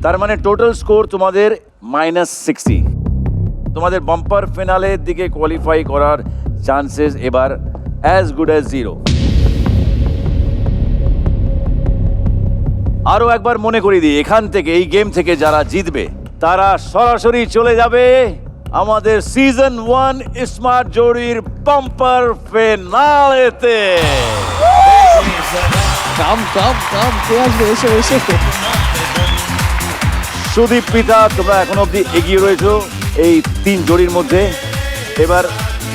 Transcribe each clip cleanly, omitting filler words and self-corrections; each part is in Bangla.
তার মানে টোটাল স্কোর তোমাদের -60। তোমাদের বাম্পার ফিনালের দিকে কোয়ালিফাই করার চান্সেস এবার অ্যাজ গুড অ্যাজ জিরো। আরো একবার মনে করিয়ে দিই, এখান থেকে এই গেম থেকে যারা জিতবে তারা সরাসরি চলে যাবে আমাদের সিজন 1 স্মার্ট জোড়ির বাম্পার ফিনালেতে। কাম কে আসবে? এসো এসো। সুদীপ পিতা, তোমরা এখন অব্দি এগিয়ে রয়েছো এই 3 জোড়ির মধ্যে। এবার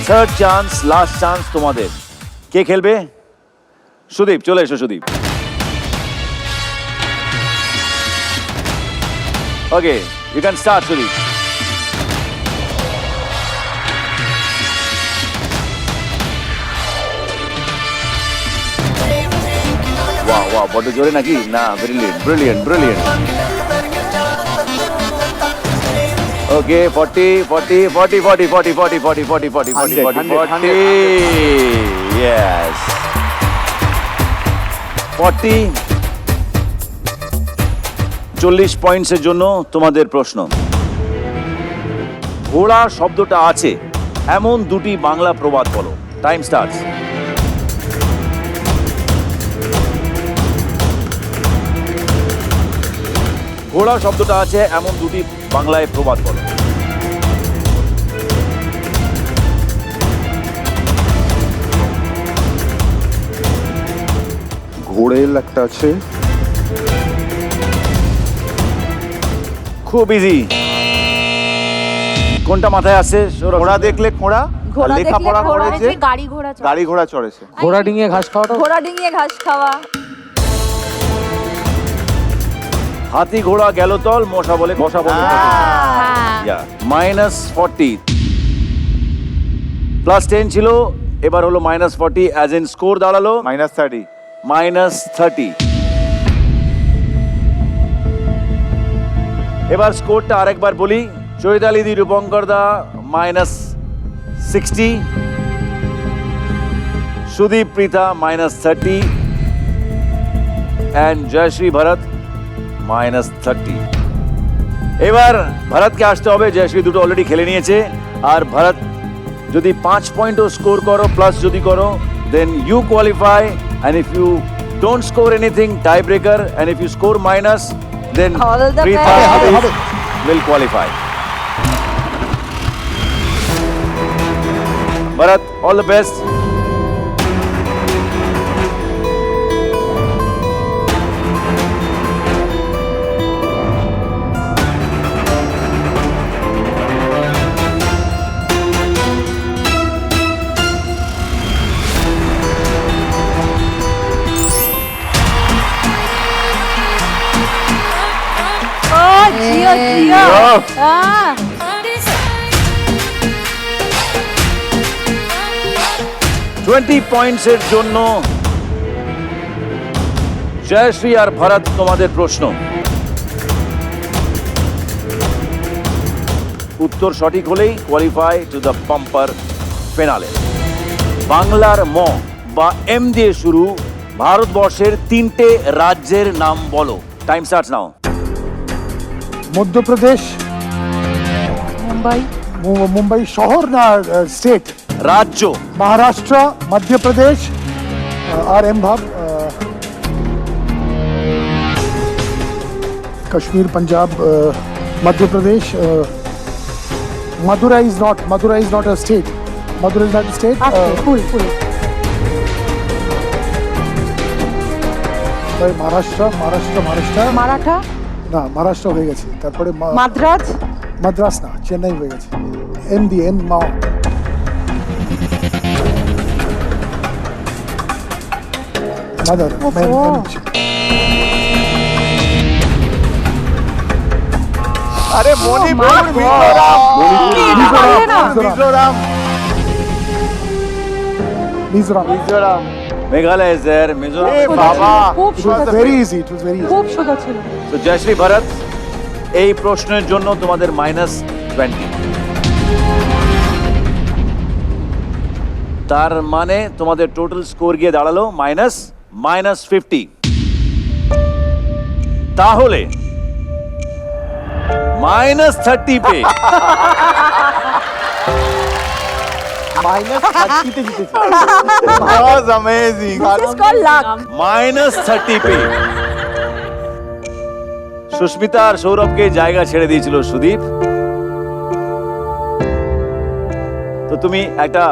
থার্ড চান্স, লাস্ট চান্স তোমাদের। কে খেলবে? সুদীপ, চলে এসো Sudip. Okay, you can start Sudip. Wow wow, বড় জোরে নাকি? না, brilliant brilliant brilliant. Okay, 40 40 40 40 40 40 40 40 40 40 40 yes 40 40 পয়েন্টসের জন্য তোমাদের প্রশ্ন। ঘোড়া শব্দটা আছে এমন দুটি বাংলা প্রবাদ বলো। Time starts. ঘোড়া শব্দটা আছে এমন দুটি বাংলায় প্রবাদ বলো। ঘোড়েল একটা আছে, খুব ইজি। কোনটা মাথায় আসছে? ঘোড়া দেখলে খোঁড়া, ঘোড়া লেখাপড়া দেখলে ঘোড়া করেছে, দেখলে গাড়ি ঘোড়া চড়ে। গাড়ি ঘোড়া চড়েছে। ঘোড়া ডিঙিয়ে ঘাস খাওয়াটা। ঘোড়া ডিঙিয়ে ঘাস খাওয়া। হাতি ঘোড়া গেল তল, মশা বলে মশা বলে হ্যাঁ। -40 +10 ছিল, এবার হলো -40, অ্যাজ ইন স্কোর দাঁড়ালো -30। -30। এবার স্কোরটা আরেকবার বলি। চৈতালি দি, রূপঙ্কর দা -60, সুদীপ প্রীতা -30 অ্যান্ড জয়শ্রী ভরত -30। এবার ভরতকে আসতে হবে, জয়শ্রী দুটো অলরেডি খেলে নিয়েছে। আর ভরত যদি 5 পয়েন্টও স্কোর করো, প্লাস যদি করো, then you qualify. And if you don't score anything, tie breaker. And if you score minus, then All the Preeta best. will qualify. Bharat, all the best. ও জিও জিও। আহ, 20 পয়েন্টসের জন্য জয়শ্রী আর ভরত, তোমাদের প্রশ্ন। উত্তর সঠিক হলেই qualify to the bumper finale. বাংলার ম বা এম দিয়ে শুরু ভারতবর্ষের 3টে রাজ্যের নাম বলো। Time starts now. Madhya Pradesh, Mumbai. Mumbai শহর না স্টেট? রাজ্য। মহারাষ্ট্র, মধ্যপ্রদেশ আর এম ভাব, Kashmir, Punjab, Madhya Pradesh. Madurai is not a state. Madurai is not a state. ফুল ফুল। মহারাষ্ট্র। মারাঠা। না, মহারাষ্ট্র হয়ে গেছে। তারপরে মাদ্রাজ। মাদ্রাস না, চেন্নাই হয়ে গেছে। এম মা। মাদার। আরে মণিপুর, মিজোরাম, মিজোরাম। Meghalaya is there, Mizoram. এ বাবা, খুব It was সোজা ছিল। very easy. It was very easy. খুব সোজা ছিল। তো জয়শ্রী ভরত, এই প্রশ্নের জন্য তোমাদের -20। তার মানে তোমাদের টোটাল স্কোর গিয়ে দাঁড়ালো -50। তাহলে -30 পে -30 তে জিতেছি। That was amazing. -30 পে সুস্মিতা আর সৌরভকে জায়গা ছেড়ে দিয়েছিল সুদীপ। তো তুমি একটা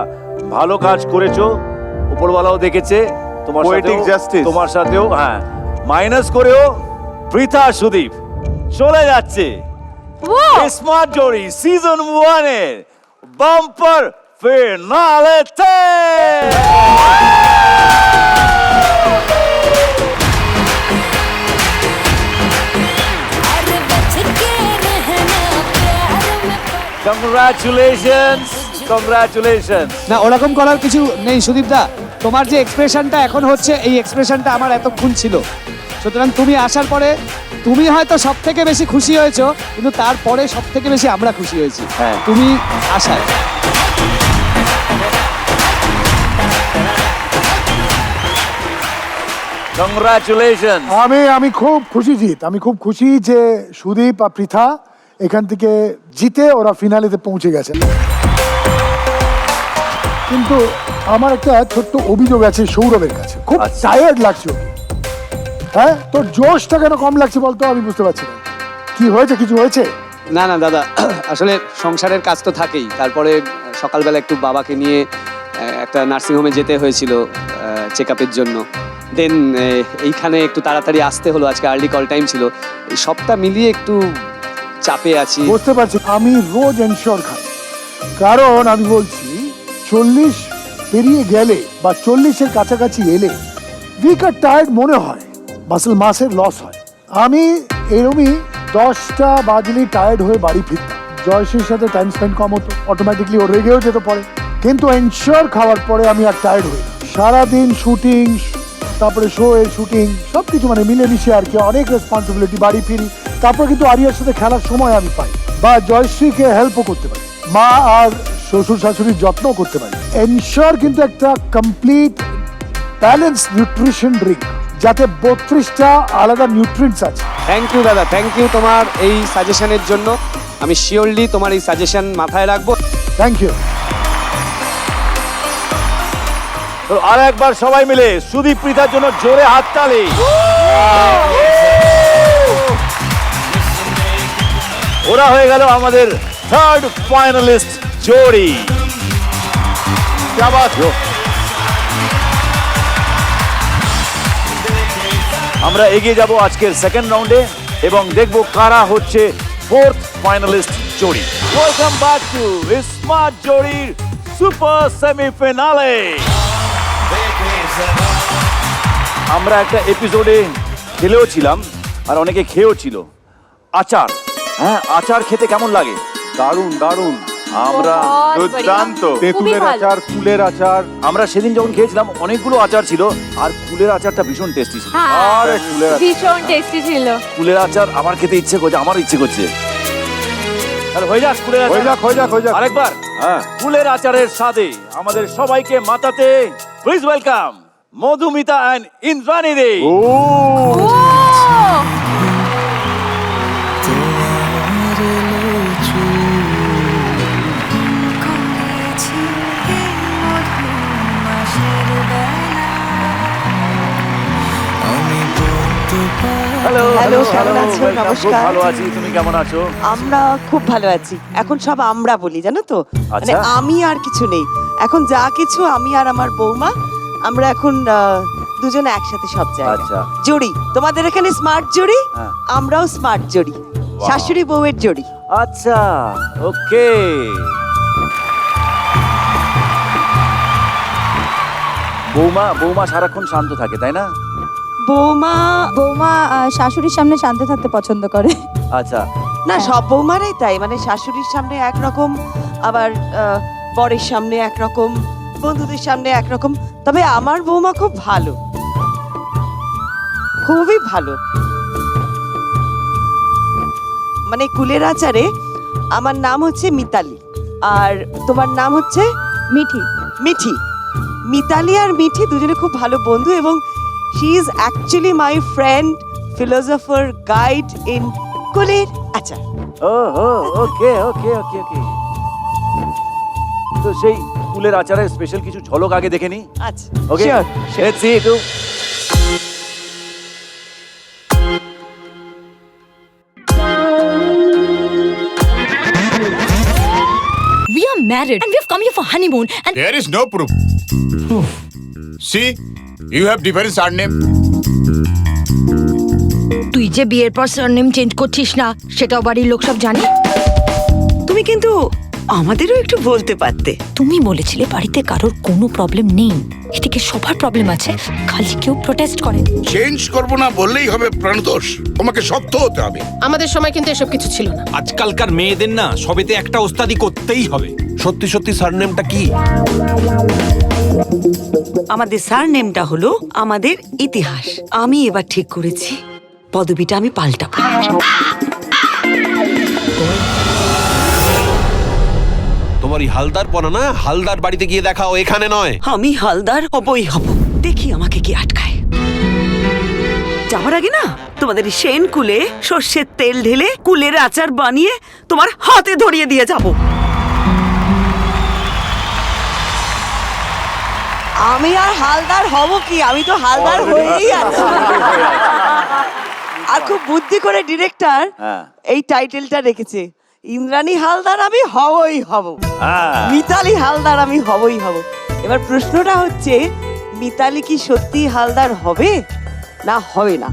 ভালো কাজ করেছো, উপরওয়ালাও দেখেছে, তোমার Poetic সাথেও justice. তোমার সাথেও হ্যাঁ মাইনাস করেও পৃথা সুদীপ চলে যাচ্ছে স্মার্ট জোড়ি সিজন 1 এর বাম্পার ফিনালেতে। Congratulations, congratulations. না ওরকম করার কিছু নেই সুদীপ দা, তোমার যে এক্সপ্রেশনটা এখন হচ্ছে এই এক্সপ্রেশনটা আমার এতক্ষণ ছিল, সুতরাং তুমি আসার পরে তুমি হয়তো সব থেকে বেশি খুশি হয়েছো, কিন্তু তারপরে সব থেকে বেশি আমরা খুশি হয়েছি হ্যাঁ। তুমি আসায়। Congratulations. আমি খুব খুশি জিত, আমি খুব খুশি যে সুদীপ আর পৃথা এখান থেকে জিতে ওরা ফিনালেতে পৌঁছে গেছে। কিন্তু আমার একটা ছোট্ট অভিযোগ আছে সৌরভের কাছে, খুব আচ্ছা। টায়ার্ড লাগছে ওকে। হ্যাঁ, তোর জোশটা কেন কম লাগছে বলতো, আমি বুঝতে পারছি না। কি হয়েছে, কিছু হয়েছে? না না দাদা, আসলে সংসারের কাজ তো থাকেই, তারপরে সকালবেলা একটু বাবাকে নিয়ে একটা নার্সিংহোমে যেতে হয়েছিল চেক আপের জন্য, দেন এইখানে একটু তাড়াতাড়ি আসতে হলো, আজকে আর্লি কল টাইম ছিল, এই সবটা মিলিয়ে একটু চাপে আছি। বুঝতে পারছি, আমি রোজ এনশিওর খাই, কারণ আমি বলছি 40 পেরিয়ে গেলে বা 40-এর কাছাকাছি এলে উইকার টায়ার্ড মনে হয়, মাসেল মাসের লস হয়। আমি এরমই 10টা বাজলেই টায়ার্ড হয়ে বাড়ি ফিরতাম, জয়শ্রীর সাথে টাইম স্পেন্ড কম হতো, অটোমেটিকলি ও রেগেও যেত পরে। কিন্তু এনশিওর খাওয়ার পরে আমি আর টায়ার্ড হই না। সারাদিন শুটিং, তারপরে শো এর শুটিং, সব কিছু মানে মিলেমিশে আর কি, অনেক রেসপন্সিবিলিটি, বাড়ি ফিরি, তারপর কিন্তু আরিয়ার সাথে খেলার সময় আমি পাই, বা জয়শ্রীকে হেল্পও করতে পারি, মা আর শ্বশুর শাশুড়ির যত্নও করতে পারি। এনশিওর কিন্তু একটা কমপ্লিট ব্যালেন্স নিউট্রিশন ড্রিঙ্ক, যাতে 32টা আলাদা নিউট্রিয়েন্টস আছে। থ্যাংক ইউ দাদা, থ্যাংক ইউ তোমার এই সাজেশনের জন্য, আমি শিওরলি তোমার এই সাজেশন মাথায় রাখবো। Thank you. তো আর একবার সবাই মিলে সুদীপ পৃথার জন্য জোরে হাততালি। ওরা হয়ে গেল আমাদের থার্ড ফাইনালিস্ট জোড়ি। আমরা এগিয়ে যাব আজকের সেকেন্ড রাউন্ডে এবং দেখব কারা হচ্ছে ফোর্থ ফাইনালিস্ট জোড়ি। ওয়েলকাম ব্যাক টু স্মার্ট জোড়ির সুপার সেমিফিনালে। আমরা একটা এপিসোডে খেলেও ছিলাম আর অনেকে খেয়েও ছিল আচার। হ্যাঁ, আচার খেতে কেমন লাগে? দারুণ দারুণ, আমরা দুর্দান্ত। তেঁতুলের আচার, কুলের আচার। আমরা সেদিন যখন খেয়েছিলাম অনেকগুলো আচার ছিল আর কুলের আচারটা ভীষণ টেস্টি ছিল। আরে কুলের আচার। ভীষণ টেস্টি ছিল। কুলের আচার আমার খেতে ইচ্ছে করছে, আমারও ইচ্ছে করছে। তাহলে হয়ে যাক কুলের হয়ে আচার। যাক, হয়ে যাক, হয়ে যাক। আরেকবার হ্যাঁ। কুলের আচারের স্বাদে আমাদের সবাইকে মাতাতে please welcome Madhumita and Indrani De. ও হ্যালো হ্যালো, কেমন আছো? খুব নমস্কার। ভালো আছি, তুমি কেমন আছো? আমরা খুব ভালো আছি। এখন সব আমরা বলি, জানো তো, মানে আচ্ছা। আমি আর কিছু নেই এখন, যা কিছু আমি আর আমার বৌমা, আমরা এখন দুজনে একসাথে সব জায়গায়। আচ্ছা। জড়ি, তোমাদের এখানে স্মার্ট জড়ি, হ্যাঁ। আমরাও স্মার্ট জড়ি, শাশুড়ি বউয়ের জড়ি। আচ্ছা, ওকে। বৌমা সারাক্ষণ শান্ত থাকে, তাই না? বৌমা বৌমা শাশুড়ির সামনে শান্ত থাকতে পছন্দ করে। আচ্ছা, না, সব বৌমারাই তাই, মানে শাশুড়ির সামনে একরকম, আবার বরের সামনে একরকম, বন্ধুদের সামনে একরকম। তবে আমার বৌমা খুব ভালো, খুবই ভালো। মানে কুলের আচারে আমার নাম হচ্ছে মিতালি, আর তোমার নাম হচ্ছে মিঠি। মিঠি। মিতালি আর মিঠি দুজনে খুব ভালো বন্ধু, এবং she is actually my friend, philosopher, guide in কুলের আচার। ও ওকে ওকে ওকে ওকে। তো সেই কুলের আচারের স্পেশাল কিছু ঝলক আগে দেখে নি। আচ্ছা ওকে Sure, let's see it. We are married and we have come here for honeymoon and There is no proof. See, you have different surname. তুই যে বিয়ের পর সারনেম চেঞ্জ করছিস না সেটাও বাড়ির লোক সব জানে। তুমি কিন্তু আমাদেরও একটু বলতে পারতে। তুমি বলেছিলে বাড়িতে কারোর কোনো প্রবলেম নেই, এদিকে সবার প্রবলেম আছে, খালি কেউ প্রোটেস্ট করে। চেঞ্জ করবো না বললেই হবে প্রাণদোষ, তোমাকে শক্ত হতে হবে। আমাদের সময় কিন্তু এসব কিছু ছিল না। আজকালকার মেয়েদের না সবেতে একটা ওস্তাদি করতেই হবে। সত্যি সত্যি সারনেমটা কি? আমাদের সারনেমটা হলো আমাদের ইতিহাস। আমি এবার ঠিক করেছি পদবিটা আমি পাল্টাবো। তোমার এই হালদার পনা না, হালদার বাড়িতে গিয়ে দেখাও, এখানে নয়। আমি হালদার হবই হব, দেখি আমাকে কি আটকায়। যাবার আগে না তোমাদের সেন কুলে সর্ষের তেল ঢেলে কুলের আচার বানিয়ে তোমার হাতে ধরিয়ে দিয়ে যাব। আমি আর হালদার হব কি, আমি তো হালদার হয়েই আছি। আর খুব বুদ্ধি করে ডিরেক্টর হ্যাঁ। এই টাইটেলটা রেখেছে, ইন্দ্রাণী হালদার আমি হবই হব, হ্যাঁ। মিতালি হালদার আমি হবই হব। এবার প্রশ্নটা হচ্ছে মিতালি কি সত্যি হালদার হবে না হবে না,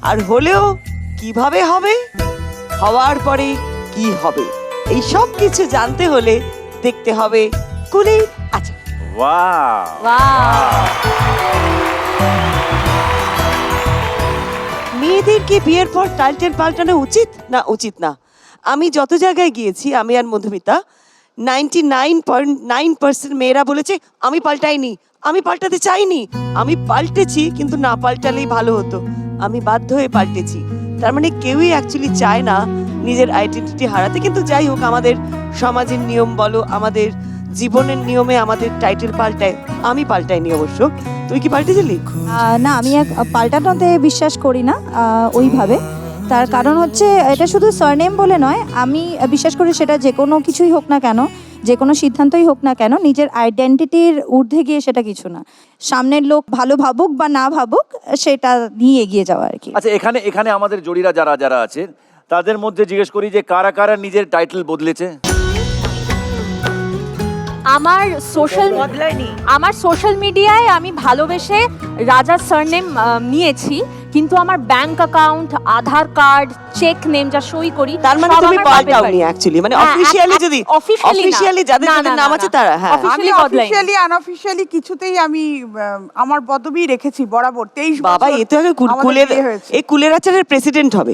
আর হলেও কিভাবে হবে, হওয়ার পরে কি হবে, এই সব কিছু জানতে হলে দেখতে হবে কুলের আচার। মেয়েদেরকে বিয়ের পর টাইটেল পাল্টানো উচিত না উচিত না? আমি যত জায়গায় গিয়েছি, আমি আর মধুমিতা, 99.9% মেয়েরা বলেছে আমি পাল্টাইনি, আমি পাল্টাতে চাইনি, আমি পাল্টেছি কিন্তু না পাল্টালেই ভালো হতো, আমি বাধ্য হয়ে পাল্টেছি। তার মানে কেউই অ্যাকচুয়ালি চায় না নিজের আইডেন্টিটি হারাতে। কিন্তু যাই হোক, আমাদের সমাজের নিয়ম বলো, আমাদের জীবনের নিয়মে আমাদের টাইটেল পাল্টায়, আমি পাল্টাইনি অবশ্য। তুই কি পাল্টেছিলি? না, আমি পাল্টানোতে বিশ্বাস করি না ওইভাবে। তার কারণ হচ্ছে এটা শুধু সারনেম বলে নয়, আমি বিশ্বাস করি সেটা যে কোনো কিছুই হোক না কেন, যে কোনো সিদ্ধান্তই হোক না কেন, নিজের আইডেন্টিটির ঊর্ধ্বে গিয়ে সেটা কিছু না। সামনের লোক ভালো ভাবুক বা না ভাবুক, সেটা নিয়ে এগিয়ে যাওয়া আর কি। আচ্ছা, এখানে আমাদের জড়িরা যারা আছে তাদের মধ্যে জিজ্ঞেস করি যে কারা কারা নিজের টাইটেল বদলেছে। আমার সোশ্যাল মিডিয়ায় আমি ভালোবেসে রাজা সারনেম নিয়েছি, কিন্তু আমার ব্যাংক অ্যাকাউন্ট, আধার কার্ড, চেক নেম যা সই করি, তার মানে তুমি পাল্টাওনি অ্যাকচুয়ালি, মানে অফিশিয়ালি যদি অফিশিয়ালি যাদের নাম আছে তারা। হ্যাঁ, আমি অফিশিয়ালি আনঅফিশিয়ালি কিছুতেই আমি আমার পদবি রেখেছি বরাবর। 23 বাবা, এ তো আগে কুলের, এই কুলের আচারের প্রেসিডেন্ট হবে।